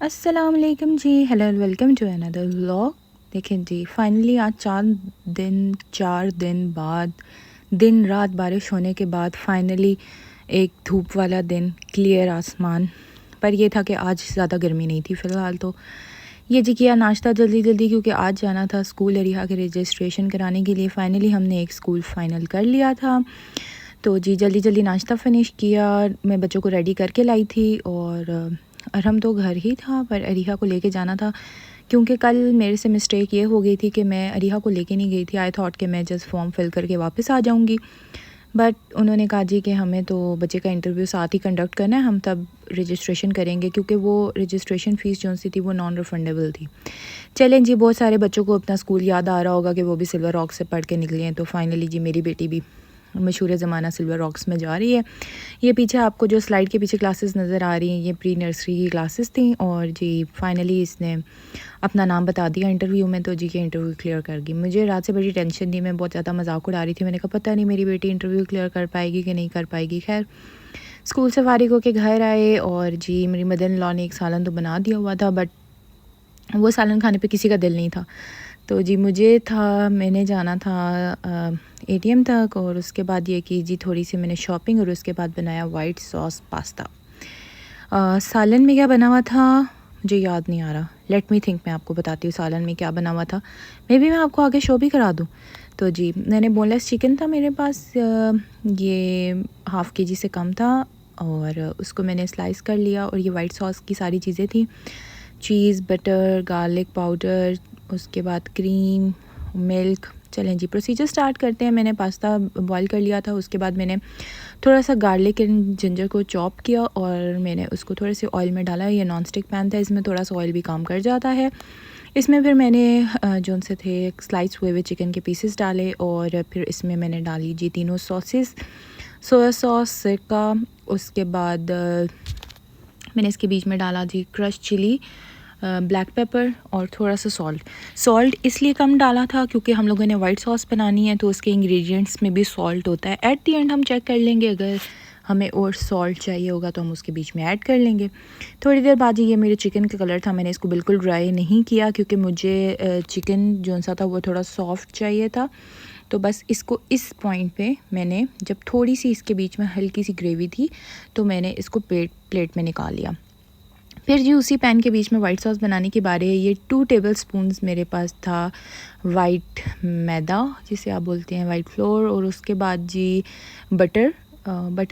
अस्सलाम वालेकुम जी। Hello welcome to another vlog. देखें जी, फाइनली आज 4 दिन बाद, दिन रात बारिश होने के बाद फाइनली एक धूप वाला दिन, क्लियर आसमान। पर यह था कि आज ज़्यादा गर्मी नहीं थी फ़िलहाल। तो ये जी किया नाश्ता जल्दी जल्दी, क्योंकि आज जाना था स्कूल अरिहा के रजिस्ट्रेशन कराने के लिए। फ़ाइनली हमने एक स्कूल फ़ाइनल कर लिया था। तो जी जल्दी जल्दी नाश्ता फ़िनिश किया, मैं बच्चों को रेडी करके लाई थी। और अरहम तो घर ही था, पर अरिहा को लेके जाना था, क्योंकि कल मेरे से मिस्टेक ये हो गई थी कि मैं अरिहा को लेके नहीं गई थी। आई थॉट कि मैं जस्ट फॉर्म फिल करके वापस आ जाऊंगी, बट उन्होंने कहा जी कि हमें तो बच्चे का इंटरव्यू साथ ही कंडक्ट करना है, हम तब रजिस्ट्रेशन करेंगे, क्योंकि वो रजिस्ट्रेशन फ़ीस जो सी थी वो नॉन रिफंडेबल थी। चलें जी, बहुत सारे बच्चों को अपना स्कूल याद आ रहा होगा कि वो भी सिल्वर रॉक से पढ़ के निकले हैं। तो फाइनली जी मेरी बेटी भी मशहूर ज़माना सिल्वर रॉक्स में जा रही है। ये पीछे आपको जो स्लाइड के पीछे क्लासेस नज़र आ रही हैं, ये प्री नर्सरी की क्लासेस थी। और जी फाइनली इसने अपना नाम बता दिया इंटरव्यू में, तो जी के इंटरव्यू क्लियर कर गई। मुझे रात से बड़ी टेंशन थी, मैं बहुत ज़्यादा मजाक उड़ा रही थी। मैंने कहा पता नहीं मेरी बेटी इंटरव्यू क्लियर कर पाएगी कि नहीं कर पाएगी। खैर स्कूल से फारिग होकर घर आए, और जी मेरी मदर इन लॉ ने एक सालन तो बना दिया हुआ था, बट वो सालन खाने पे किसी का दिल नहीं था। तो जी मुझे था, मैंने जाना था एटीएम तक, और उसके बाद ये कि जी थोड़ी सी मैंने शॉपिंग, और उसके बाद बनाया वाइट सॉस पास्ता। सालन में क्या बना हुआ था मुझे याद नहीं आ रहा। लेट मी थिंक, मैं आपको बताती हूँ सालन में क्या बना हुआ था। मे बी मैं आपको आगे शो भी करा दूँ। तो जी मैंने बोनलेस चिकन था मेरे पास, ये हाफ़ के जी से कम था, और उसको मैंने स्लाइस कर लिया। और ये वाइट सॉस की सारी चीज़ें थी, चीज़, बटर, गार्लिक पाउडर, उसके बाद क्रीम, मिल्क। चलें जी प्रोसीजर स्टार्ट करते हैं। मैंने पास्ता बॉईल कर लिया था, उसके बाद मैंने थोड़ा सा गार्लिक एंड जिंजर को चॉप किया, और मैंने उसको थोड़े से ऑयल में डाला। ये नॉन स्टिक पैन था, इसमें थोड़ा सा ऑयल भी काम कर जाता है। इसमें फिर मैंने जो से थे स्लाइस हुए हुए चिकन के पीसेस डाले, और फिर इसमें मैंने डाली जी तीनों सॉसेस, सोया सॉस, सिरका। उसके बाद मैंने इसके बीच में डाला जी क्रश चिली, ब्लैक पेपर, और थोड़ा सा सॉल्ट इसलिए कम डाला था क्योंकि हम लोगों ने वाइट सॉस बनानी है, तो उसके इंग्रेडिएंट्स में भी सॉल्ट होता है। एट दी एंड हम चेक कर लेंगे, अगर हमें और सॉल्ट चाहिए होगा तो हम उसके बीच में ऐड कर लेंगे। थोड़ी देर बाद ये मेरे चिकन का कलर था, मैंने इसको बिल्कुल ड्राई नहीं किया, क्योंकि मुझे चिकन जो सा था वो थोड़ा सॉफ्ट चाहिए था। तो बस इसको इस पॉइंट पे मैंने, जब थोड़ी सी इसके बीच में हल्की सी ग्रेवी थी, तो मैंने इसको प्लेट में निकाल लिया। फिर जी उसी पैन के बीच में वाइट सॉस बनाने की बारी है। ये 2 टेबल स्पून्स मेरे पास था वाइट मैदा, जिसे आप बोलते हैं वाइट फ्लोर, और उसके बाद जी बटर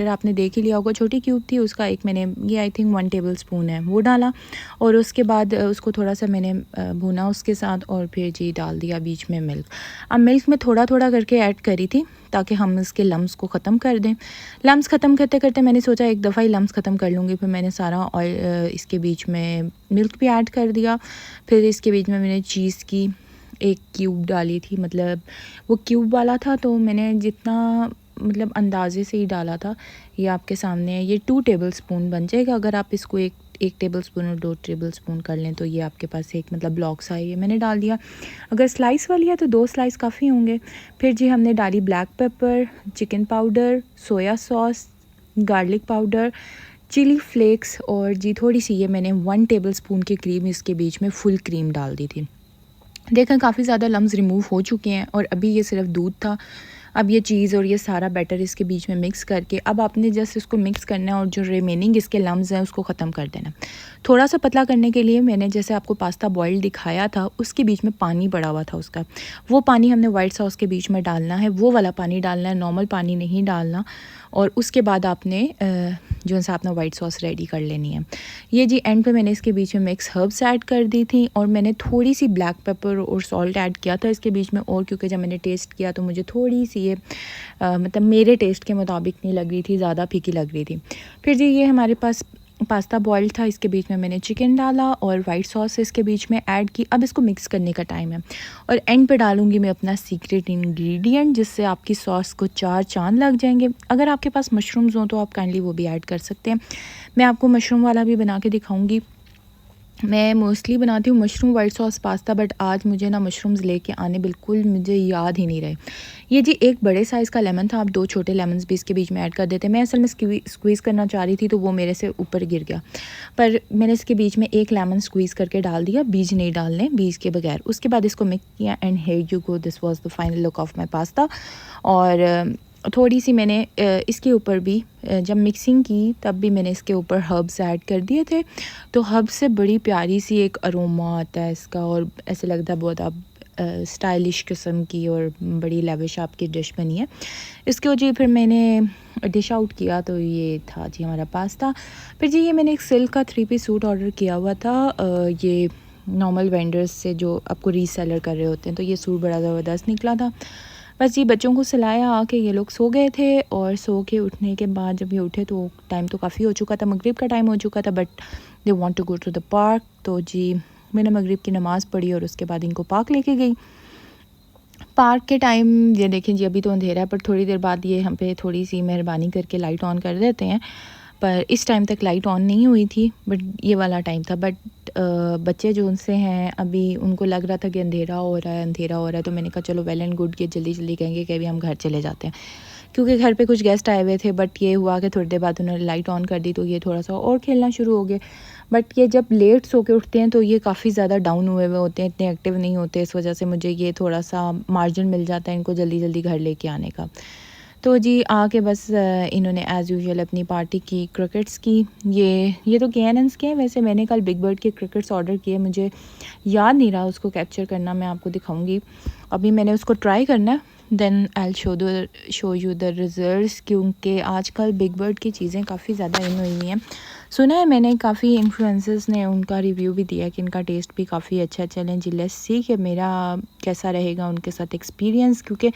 आपने देख ही लिया होगा, छोटी क्यूब थी उसका एक, मैंने ये आई थिंक 1 टेबल स्पून है वो डाला। और उसके बाद उसको थोड़ा सा मैंने भुना उसके साथ, और फिर जी डाल दिया बीच में मिल्क। अब मिल्क में थोड़ा थोड़ा करके ऐड करी थी, ताकि हम इसके लम्स को ख़त्म कर दें। लम्स ख़त्म करते करते मैंने सोचा एक दफ़ा ही लम्स ख़त्म कर लूँगी, फिर मैंने सारा ऑयल इसके बीच में मिल्क भी ऐड कर दिया। फिर इसके बीच में मैंने चीज़ की एक क्यूब डाली थी, मतलब वो क्यूब वाला था, तो मैंने जितना मतलब अंदाजे से ही डाला था। ये आपके सामने है, ये 2 टेबल स्पून बन जाएगा। अगर आप इसको एक टेबल स्पून और 2 टेबल स्पून कर लें तो ये आपके पास एक मतलब ब्लॉक सा है, ये मैंने डाल दिया। अगर स्लाइस वाली है तो 2 स्लाइस काफ़ी होंगे। फिर जी हमने डाली black pepper, chicken powder, soya sauce, garlic powder, chilli flakes, और जी थोड़ी सी ये मैंने 1 टेबल स्पून की क्रीम इसके बीच में फुल क्रीम डाल दी थी। देखें काफ़ी ज़्यादा लम्स रिमूव हो चुके हैं, और अभी ये सिर्फ दूध था। अब ये चीज़ और ये सारा बैटर इसके बीच में मिक्स करके, अब आपने जस्ट इसको मिक्स करना है, और जो रिमेनिंग इसके लम्स हैं उसको ख़त्म कर देना। थोड़ा सा पतला करने के लिए मैंने जैसे आपको पास्ता बॉयल दिखाया था, उसके बीच में पानी पड़ा हुआ था उसका, वो पानी हमने वाइट सॉस के बीच में डालना है, वो वाला पानी डालना है, नॉर्मल पानी नहीं डालना। और उसके बाद आपने जो सा अपना वाइट सॉस रेडी कर लेनी है। ये जी एंड पे मैंने इसके बीच में मिक्स हर्ब्स ऐड कर दी थी, और मैंने थोड़ी सी ब्लैक पेपर और सॉल्ट ऐड किया था इसके बीच में, और क्योंकि जब मैंने टेस्ट किया तो मुझे थोड़ी सी ये मतलब मेरे टेस्ट के मुताबिक नहीं लग रही थी, ज़्यादा फीकी लग रही थी। फिर जी ये हमारे पास पास्ता बॉयल था, इसके बीच में मैंने चिकन डाला और वाइट सॉस इसके बीच में ऐड की। अब इसको मिक्स करने का टाइम है, और एंड पे डालूंगी मैं अपना सीक्रेट इंग्रेडिएंट, जिससे आपकी सॉस को 4 चांद लग जाएंगे। अगर आपके पास मशरूम्स हों तो आप काइंडली वो भी ऐड कर सकते हैं। मैं आपको मशरूम वाला भी बना के दिखाऊंगी। मैं मोस्टली बनाती हूँ mushroom white sauce pasta, but आज मुझे ना मशरूम्स लेके आने बिल्कुल मुझे याद ही नहीं रहे। ये जी एक बड़े साइज़ का लेमन था, आप 2 छोटे लेमन्स भी इसके बीच में ऐड कर देते। मैं असल में स्क्वीज़ करना चाह रही थी तो वो मेरे से ऊपर गिर गया, पर मैंने इसके बीच में एक लेमन स्क्वीज़ करके डाल दिया, बीज नहीं डालने, बीज के बगैर। उसके बाद इसको मिक्स किया and here you go, this was the final look of my pasta. और थोड़ी सी मैंने इसके ऊपर भी जब मिक्सिंग की तब भी मैंने इसके ऊपर हर्ब्स ऐड कर दिए थे, तो हर्ब से बड़ी प्यारी सी एक अरोमा आता है इसका, और ऐसे लगता है बहुत आप स्टाइलिश किस्म की और बड़ी लेविश आपकी डिश बनी है। इसके जी फिर मैंने डिश आउट किया तो ये था जी हमारा पास्ता। फिर जी ये मैंने एक सिल्क का 3 पीस सूट ऑर्डर किया हुआ था, ये नॉर्मल वेंडर्स से जो आपको रीसेलर कर रहे होते हैं, तो ये सूट बड़ा ज़बरदस्त निकला था। बस ये बच्चों को सिलाया, आके ये लोग सो गए थे, और सो के उठने के बाद जब ये उठे तो टाइम तो काफ़ी हो चुका था, मगरिब का टाइम हो चुका था, but they want to go to the park. तो जी मैंने मगरिब की नमाज़ पढ़ी और उसके बाद इनको पार्क लेके गई। पार्क के टाइम ये देखें जी अभी तो अंधेरा है, पर थोड़ी देर बाद ये हम पे थोड़ी सी मेहरबानी करके लाइट ऑन कर देते हैं, पर इस टाइम तक लाइट ऑन नहीं हुई थी, बट ये वाला टाइम था। बट बच्चे जो उनसे हैं अभी उनको लग रहा था कि अंधेरा हो रहा है, अंधेरा हो रहा है, तो मैंने कहा चलो वेल एंड गुड कि जल्दी जल्दी कहेंगे कि अभी हम घर चले जाते हैं, क्योंकि घर पे कुछ गेस्ट आए हुए थे। बट ये हुआ कि थोड़ी देर बाद उन्होंने लाइट ऑन कर दी तो ये थोड़ा सा और खेलना शुरू हो गए। बट ये जब लेट सो के उठते हैं तो ये काफ़ी ज़्यादा डाउन हुए हुए होते हैं, इतने एक्टिव नहीं होते, इस वजह से मुझे ये थोड़ा सा मार्जिन मिल जाता है इनको जल्दी जल्दी घर लेके आने का। तो जी आके बस इन्होंने एज़ यूजुअल अपनी पार्टी की, क्रिकेट्स की। ये तो KNN's के हैं, वैसे मैंने कल बिग बर्ड के क्रिकेट्स ऑर्डर किए, मुझे याद नहीं रहा उसको कैप्चर करना, मैं आपको दिखाऊंगी। अभी मैंने उसको ट्राई करना है, then I show you the results, क्योंकि आजकल बिग बर्ड की चीज़ें काफ़ी ज़्यादा इन हुई हैं। सुना है मैंने, काफ़ी इन्फ्लुएंसर्स ने उनका रिव्यू भी दिया कि इनका टेस्ट भी काफ़ी अच्छा। चलें जी लेट्स सी कि मेरा कैसा रहेगा उनके साथ एक्सपीरियंस, क्योंकि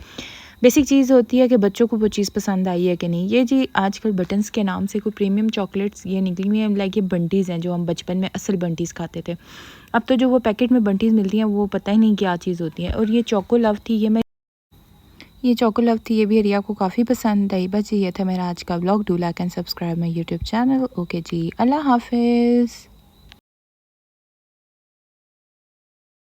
बेसिक चीज़ होती है कि बच्चों को वो चीज़ पसंद आई है कि नहीं। ये जी आजकल बटन्स के नाम से कोई प्रीमियम चॉकलेट्स ये निकली हुई हैं, लाइक ये बंटीज़ हैं जो हम बचपन में असल बंटीज़ खाते थे। अब तो जो वो पैकेट में बंटीज़ मिलती हैं वो पता ही नहीं क्या चीज़ होती है। और ये चोको लव थी, ये चोको लव थी, ये भी रिया को काफ़ी पसंद आई। बस ये था मेरा आज का vlog. Do like and subscribe my YouTube channel. Okay जी, अल्लाह हाफिज़।